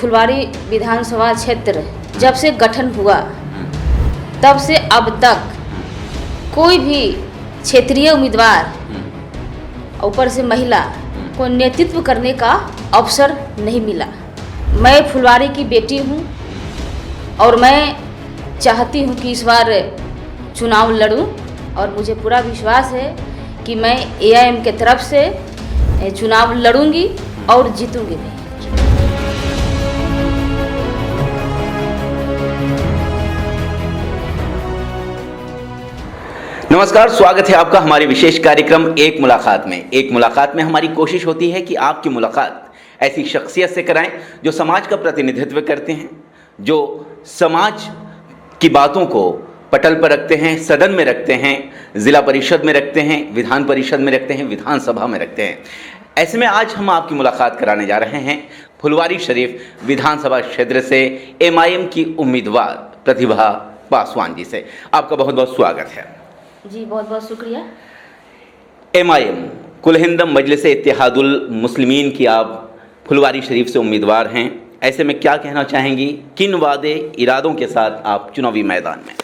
फुलवारी विधानसभा क्षेत्र जब से गठन हुआ तब से अब तक कोई भी क्षेत्रीय उम्मीदवार ऊपर से महिला को नेतृत्व करने का अवसर नहीं मिला। मैं फुलवारी की बेटी हूँ और मैं चाहती हूँ कि इस बार चुनाव लड़ूं और मुझे पूरा विश्वास है कि मैं एआईएम के तरफ से चुनाव लड़ूंगी और जीतूंगी भी। नमस्कार, स्वागत है आपका हमारे विशेष कार्यक्रम एक मुलाकात में। एक मुलाकात में हमारी कोशिश होती है कि आपकी मुलाकात ऐसी शख्सियत से कराएं जो समाज का प्रतिनिधित्व करते हैं, जो समाज की बातों को पटल पर रखते हैं, सदन में रखते हैं, जिला परिषद में रखते हैं, विधान परिषद में रखते हैं, विधानसभा में रखते हैं। ऐसे में आज हम आपकी मुलाकात कराने जा रहे हैं फुलवारी शरीफ विधानसभा क्षेत्र से एमआईएम की उम्मीदवार प्रतिभा पासवान जी से। आपका बहुत बहुत स्वागत है जी। बहुत बहुत शुक्रिया। एमआईएम कुल हिंद मजलिस इत्तेहादुल मुस्लिमीन की आप फुलवारी शरीफ से उम्मीदवार हैं। ऐसे में क्या कहना चाहेंगी, किन वादे इरादों के साथ आप चुनावी मैदान में?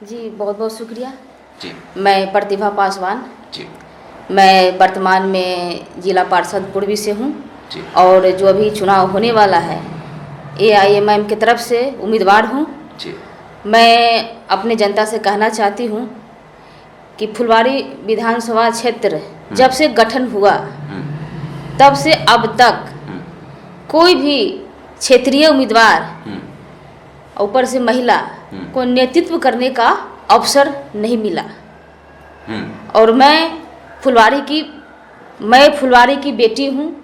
जी बहुत बहुत शुक्रिया जी। मैं प्रतिभा पासवान जी। मैं वर्तमान में जिला पार्षद पूर्वी से हूँ जी। और जो अभी चुनाव होने वाला है एआईएमआईएम की तरफ से उम्मीदवार हूँ। जी। मैं अपने जनता से कहना चाहती हूँ कि फुलवारी विधानसभा क्षेत्र जब से गठन हुआ तब से अब तक कोई भी क्षेत्रीय उम्मीदवार ऊपर से महिला को नेतृत्व करने का अवसर नहीं मिला। और मैं फुलवारी की बेटी हूँ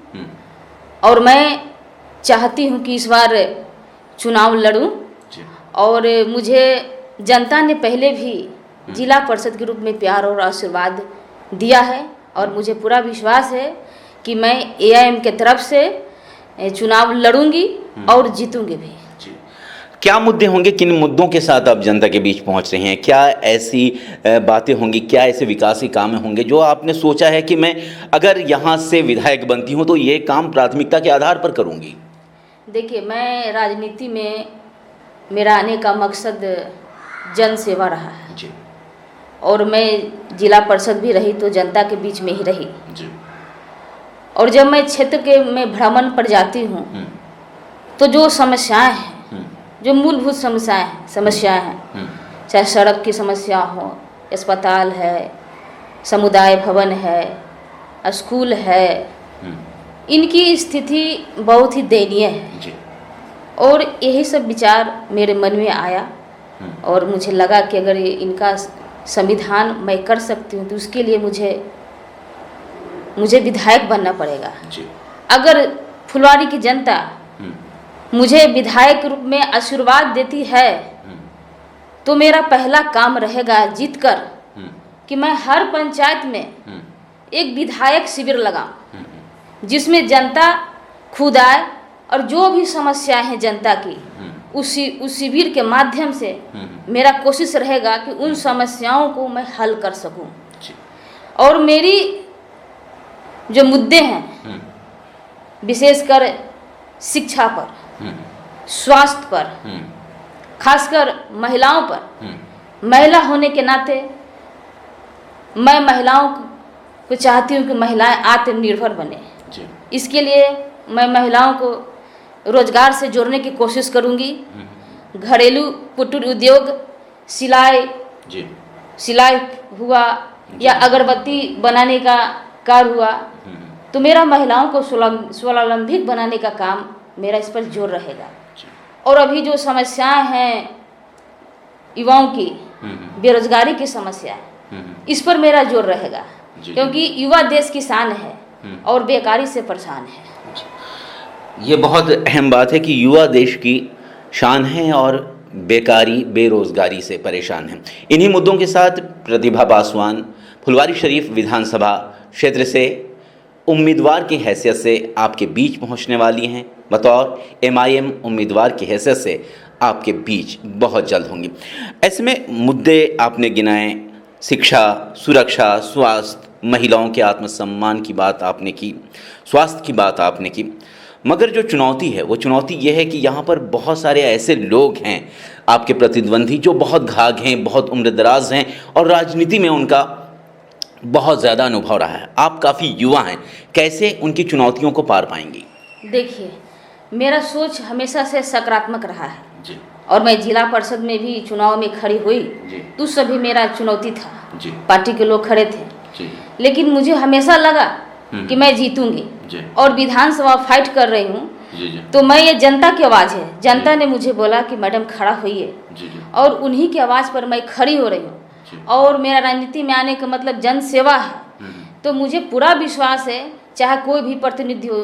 और मैं चाहती हूँ कि इस बार चुनाव लड़ूं और मुझे जनता ने पहले भी जिला परिषद के रूप में प्यार और आशीर्वाद दिया है और मुझे पूरा विश्वास है कि मैं एआईएम के तरफ से चुनाव लड़ूंगी और जीतूंगी भी। क्या मुद्दे होंगे, किन मुद्दों के साथ आप जनता के बीच पहुंच रहे हैं? क्या ऐसी बातें होंगी, क्या ऐसे विकासी काम होंगे जो आपने सोचा है कि मैं अगर यहाँ से विधायक बनती हूँ तो ये काम प्राथमिकता के आधार पर करूँगी? देखिए, मैं राजनीति में मेरा आने का मकसद जन सेवा रहा है जी। और मैं जिला परिषद भी रही तो जनता के बीच में ही रही जी। और जब मैं क्षेत्र के में भ्रमण पर जाती हूँ तो जो समस्याएं हैं, जो मूलभूत समस्याएं हैं, चाहे सड़क की समस्या हो, अस्पताल है, समुदाय भवन है, स्कूल है, इनकी स्थिति बहुत ही दयनीय है जी। और यही सब विचार मेरे मन में आया और मुझे लगा कि अगर इनका संविधान मैं कर सकती हूँ तो उसके लिए मुझे विधायक बनना पड़ेगा जी। अगर फुलवारी की जनता मुझे विधायक के रूप में आशीर्वाद देती है तो मेरा पहला काम रहेगा जीतकर कि मैं हर पंचायत में एक विधायक शिविर लगाऊं जिसमें जनता खुद आए और जो भी समस्याएं हैं जनता की उस शिविर के माध्यम से मेरा कोशिश रहेगा कि उन समस्याओं को मैं हल कर सकूं। और मेरी जो मुद्दे हैं विशेषकर शिक्षा पर, स्वास्थ्य पर, खासकर महिलाओं पर, महिला होने के नाते मैं महिलाओं को चाहती हूँ कि महिलाएं आत्मनिर्भर बने। इसके लिए मैं महिलाओं को रोजगार से जोड़ने की कोशिश करूँगी। घरेलू कुटीर उद्योग, सिलाई हुआ या अगरबत्ती बनाने का कार्य हुआ तो मेरा महिलाओं को स्वावलंबी बनाने का काम मेरा इस पर जोर रहेगा। और अभी जो समस्याएं हैं युवाओं की, बेरोजगारी की समस्या, इस पर मेरा जोर रहेगा क्योंकि युवा देश की शान है और बेकारी से परेशान है। ये बहुत अहम बात है कि युवा देश की शान है और बेकारी बेरोजगारी से परेशान हैं। इन्हीं मुद्दों के साथ प्रतिभा पासवान फुलवारी शरीफ विधानसभा क्षेत्र से उम्मीदवार की हैसियत से आपके बीच पहुंचने वाली हैं। बतौर एमआईएम उम्मीदवार की हैसियत से आपके बीच बहुत जल्द होंगी। ऐसे में मुद्दे आपने गिनाए, शिक्षा, सुरक्षा, स्वास्थ्य, महिलाओं के आत्मसम्मान की बात आपने की, स्वास्थ्य की बात आपने की, मगर जो चुनौती है वो चुनौती ये है कि यहाँ पर बहुत सारे ऐसे लोग हैं आपके प्रतिद्वंदी जो बहुत घाघ हैं, बहुत उम्रदराज हैं और राजनीति में उनका बहुत ज़्यादा अनुभव रहा है। आप काफ़ी युवा हैं, कैसे उनकी चुनौतियों को पार पाएंगी? देखिए, मेरा सोच हमेशा से सकारात्मक रहा है जी और मैं जिला परिषद में भी चुनाव में खड़ी हुई जी तो उस सभी मेरा चुनौती था। जी पार्टी के लोग खड़े थे, जी लेकिन मुझे हमेशा लगा कि मैं जीतूंगी जी और विधानसभा फाइट कर रही हूँ। जी जी तो मैं, ये जनता की आवाज़ है, जनता ने मुझे बोला कि मैडम खड़ा होइए जी जी और उन्हीं की आवाज़ पर मैं खड़ी हो रही जी। हूँ। और मेरा राजनीति में आने का मतलब जन सेवा है। तो मुझे पूरा विश्वास है, चाहे कोई भी प्रतिनिधि हो,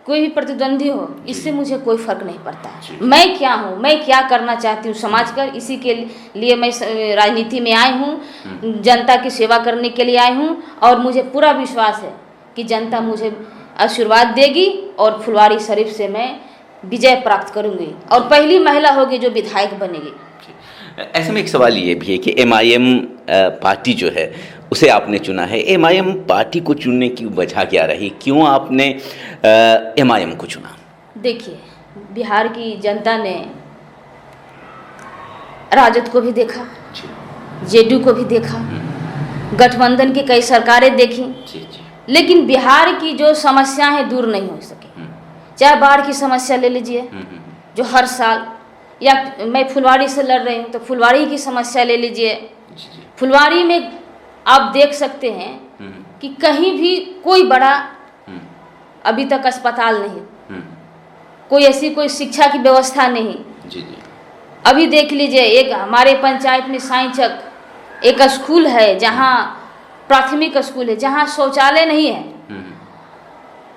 कोई भी प्रतिद्वंदी हो, इससे मुझे कोई फर्क नहीं पड़ता। जी। मैं क्या हूँ, मैं क्या करना चाहती हूँ समाज का, इसी के लिए मैं राजनीति में आई हूँ, जनता की सेवा करने के लिए आई हूँ। और मुझे पूरा विश्वास है कि जनता मुझे आशीर्वाद देगी और फुलवारी शरीफ से मैं विजय प्राप्त करूंगी और पहली महिला होगी जो विधायक बनेगी। ऐसे में एक सवाल ये भी है कि MIM पार्टी जो है उसे आपने चुना है। MIM पार्टी को चुनने की वजह क्या रही, क्यों आपने MIM को चुना? देखिए, बिहार की जनता ने राजद को भी देखा, जेडीयू को भी देखा, गठबंधन की कई सरकारें देखी, लेकिन बिहार की जो समस्याएं हैं दूर नहीं हो सकी। चाहे बाढ़ की समस्या ले लीजिए जो हर साल, या मैं फुलवारी से लड़ रही हूँ तो फुलवारी की समस्या ले लीजिए। फुलवारी में आप देख सकते हैं कि कहीं भी कोई बड़ा अभी तक अस्पताल नहीं, कोई ऐसी कोई शिक्षा की व्यवस्था नहीं। अभी देख लीजिए, एक हमारे पंचायत में साईंचक एक स्कूल है, जहाँ प्राथमिक स्कूल है, जहाँ शौचालय नहीं है।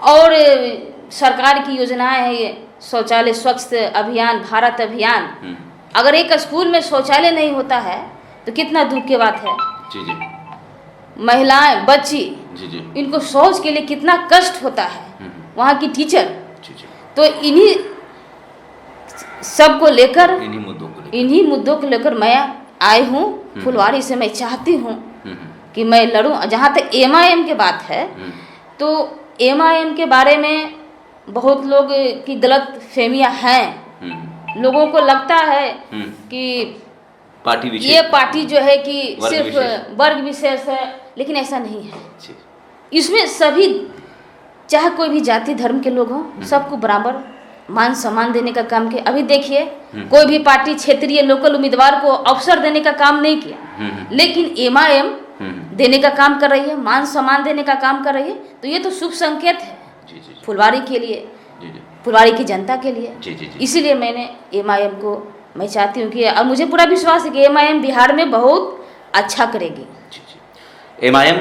और सरकार की योजनाएं है ये शौचालय स्वच्छ अभियान, भारत अभियान। अगर एक स्कूल में शौचालय नहीं होता है तो कितना दुख की बात है। जी जी। महिलाएं, बच्ची, जी जी। इनको शौच के लिए कितना कष्ट होता है, वहाँ की टीचर। जी जी। तो इन्हीं सबको लेकर, इन्हीं मुद्दों को लेकर मैं आई हूँ फुलवारी से। मैं चाहती हूँ कि मैं लड़ूं। जहाँ तक MIM की बात है तो MIM के बारे में बहुत लोग की गलत फहमियाँ हैं। लोगों को लगता है कि ये पार्टी जो है कि सिर्फ वर्ग विशेष है, लेकिन ऐसा नहीं है। इसमें सभी, चाहे कोई भी जाति धर्म के लोग हों, सबको बराबर मान सम्मान देने का काम किया। अभी देखिए, कोई भी पार्टी क्षेत्रीय लोकल उम्मीदवार को अवसर देने का काम नहीं किया, लेकिन MIM देने का काम कर रही है, मान सम्मान देने का काम कर रही है। तो ये तो शुभ संकेत है फुलवारी के लिए, फुलवारी की जनता के लिए। इसीलिए मैंने MIM को, मैं चाहती हूँ कि, और मुझे पूरा विश्वास है कि MIM बिहार में बहुत अच्छा करेगी। MIM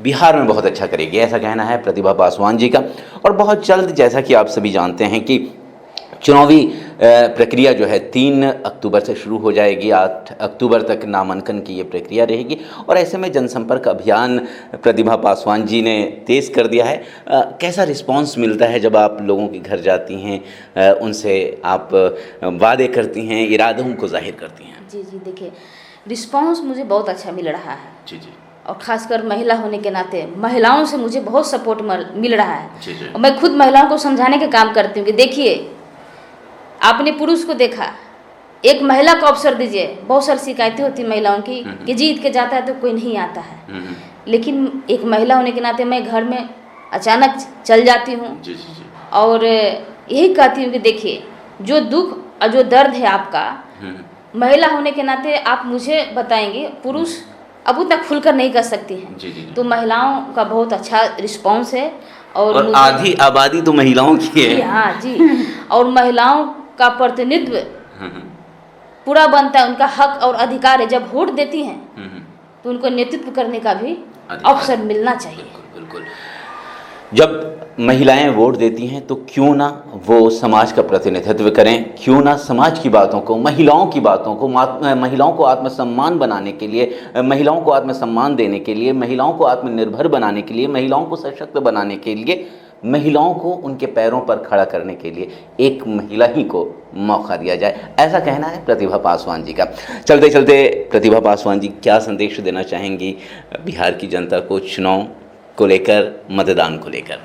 बिहार में बहुत अच्छा करेगी, ऐसा कहना है प्रतिभा पासवान जी का। और बहुत जल्द, जैसा कि आप सभी जानते हैं कि चुनावी प्रक्रिया जो है 3 अक्टूबर से शुरू हो जाएगी। 8 अक्टूबर तक नामांकन की ये प्रक्रिया रहेगी और ऐसे में जनसंपर्क अभियान प्रतिभा पासवान जी ने तेज़ कर दिया है। कैसा रिस्पांस मिलता है जब आप लोगों के घर जाती हैं, उनसे आप वादे करती हैं, इरादों को जाहिर करती हैं? जी जी, देखिए, रिस्पांस मुझे बहुत अच्छा मिल रहा है। जी जी। और ख़ासकर महिला होने के नाते महिलाओं से मुझे बहुत सपोर्ट मिल रहा है। जी जी। और मैं खुद महिलाओं को समझाने का काम करती हूँ कि देखिए, आपने पुरुष को देखा, एक महिला को अवसर दीजिए। बहुत सारी शिकायतें होती महिलाओं की कि जीत के जाता है तो कोई नहीं आता है, लेकिन एक महिला होने के नाते मैं घर में अचानक चल जाती हूँ और यही कहती हूँ कि देखिए, जो दुख और जो दर्द है आपका, महिला होने के नाते आप मुझे बताएंगे, पुरुष अब उतना खुलकर नहीं कर सकती हैं। तो महिलाओं का बहुत अच्छा रिस्पांस है और आधी आबादी तो महिलाओं की है। हाँ जी, और महिलाओं का प्रतिनिधित्व पूरा बनता है, उनका हक और अधिकार है। जब वोट देती हैं तो उनको नेतृत्व करने का भी अवसर मिलना चाहिए। बिल्कुल। जब महिलाएं वोट देती हैं तो क्यों ना वो समाज का प्रतिनिधित्व करें, क्यों ना समाज की बातों को, महिलाओं की बातों को, महिलाओं को आत्मसम्मान बनाने के लिए, महिलाओं को आत्मसम्मान देने के लिए, महिलाओं को आत्मनिर्भर बनाने के लिए, महिलाओं को सशक्त बनाने के लिए, महिलाओं को उनके पैरों पर खड़ा करने के लिए एक महिला ही को मौका दिया जाए, ऐसा कहना है प्रतिभा पासवान जी का। चलते चलते प्रतिभा पासवान जी क्या संदेश देना चाहेंगी बिहार की जनता को चुनाव को लेकर, मतदान को लेकर?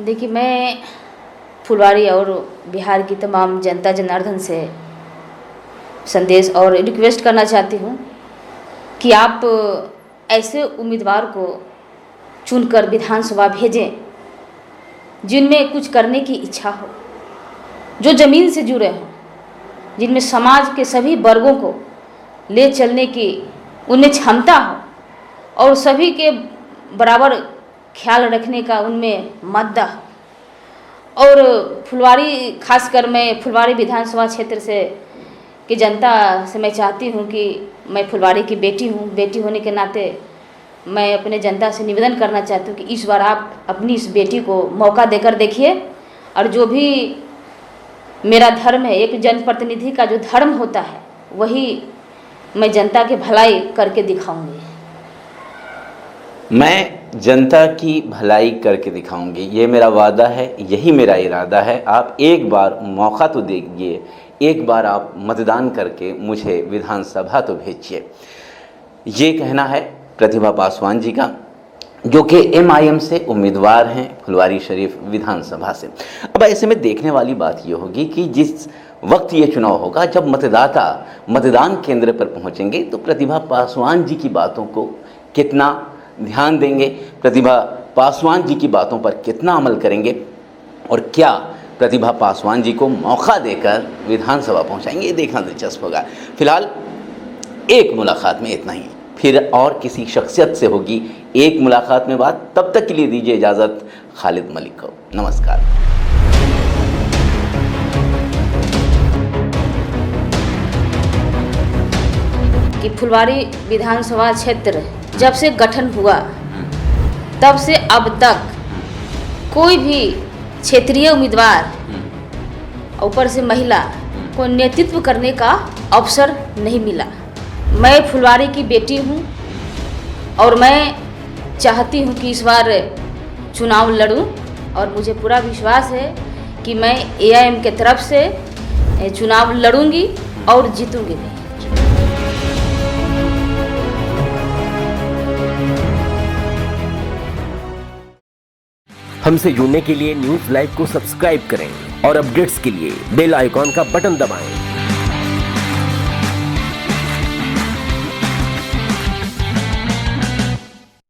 देखिए, मैं फुलवारी और बिहार की तमाम जनता जनार्दन से संदेश और रिक्वेस्ट करना चाहती हूँ कि आप ऐसे उम्मीदवार को चुनकर विधानसभा भेजें जिनमें कुछ करने की इच्छा हो, जो ज़मीन से जुड़े हों, जिनमें समाज के सभी वर्गों को ले चलने की उनमें क्षमता हो और सभी के बराबर ख्याल रखने का उनमें मादा हो। और फुलवारी, खासकर मैं फुलवारी विधानसभा क्षेत्र से की जनता से मैं चाहती हूँ कि मैं फुलवारी की बेटी हूँ, बेटी होने के नाते मैं अपने जनता से निवेदन करना चाहती हूँ कि इस बार आप अपनी इस बेटी को मौका देकर देखिए, और जो भी मेरा धर्म है, एक जनप्रतिनिधि का जो धर्म होता है, वही मैं जनता की भलाई करके दिखाऊंगी। मैं जनता की भलाई करके दिखाऊंगी, ये मेरा वादा है, यही मेरा इरादा है। आप एक बार मौका तो दीजिए, एक बार आप मतदान करके मुझे विधानसभा तो भेजिए। ये कहना है प्रतिभा पासवान जी का, जो कि MIM से उम्मीदवार हैं फुलवारी शरीफ विधानसभा से। अब ऐसे में देखने वाली बात ये होगी कि जिस वक्त ये चुनाव होगा, जब मतदाता मतदान केंद्र पर पहुंचेंगे, तो प्रतिभा पासवान जी की बातों को कितना ध्यान देंगे, प्रतिभा पासवान जी की बातों पर कितना अमल करेंगे, और क्या प्रतिभा पासवान जी को मौका देकर विधानसभा पहुंचाएंगे, ये देखना दिलचस्प होगा। फिलहाल एक मुलाकात में इतना ही, फिर और किसी शख्सियत से होगी एक मुलाकात में बात। तब तक के लिए दीजिए इजाज़त खालिद मलिक को। नमस्कार। कि फुलवारी विधानसभा क्षेत्र जब से गठन हुआ तब से अब तक कोई भी क्षेत्रीय उम्मीदवार, ऊपर से महिला को नेतृत्व करने का अवसर नहीं मिला। मैं फुलवारी की बेटी हूँ और मैं चाहती हूँ कि इस बार चुनाव लड़ूं, और मुझे पूरा विश्वास है कि मैं AIM के तरफ से चुनाव लड़ूंगी और जीतूंगी भी। हमसे जुड़ने के लिए न्यूज़ लाइव को सब्सक्राइब करें और अपडेट्स के लिए बेल आइकॉन का बटन दबाएं।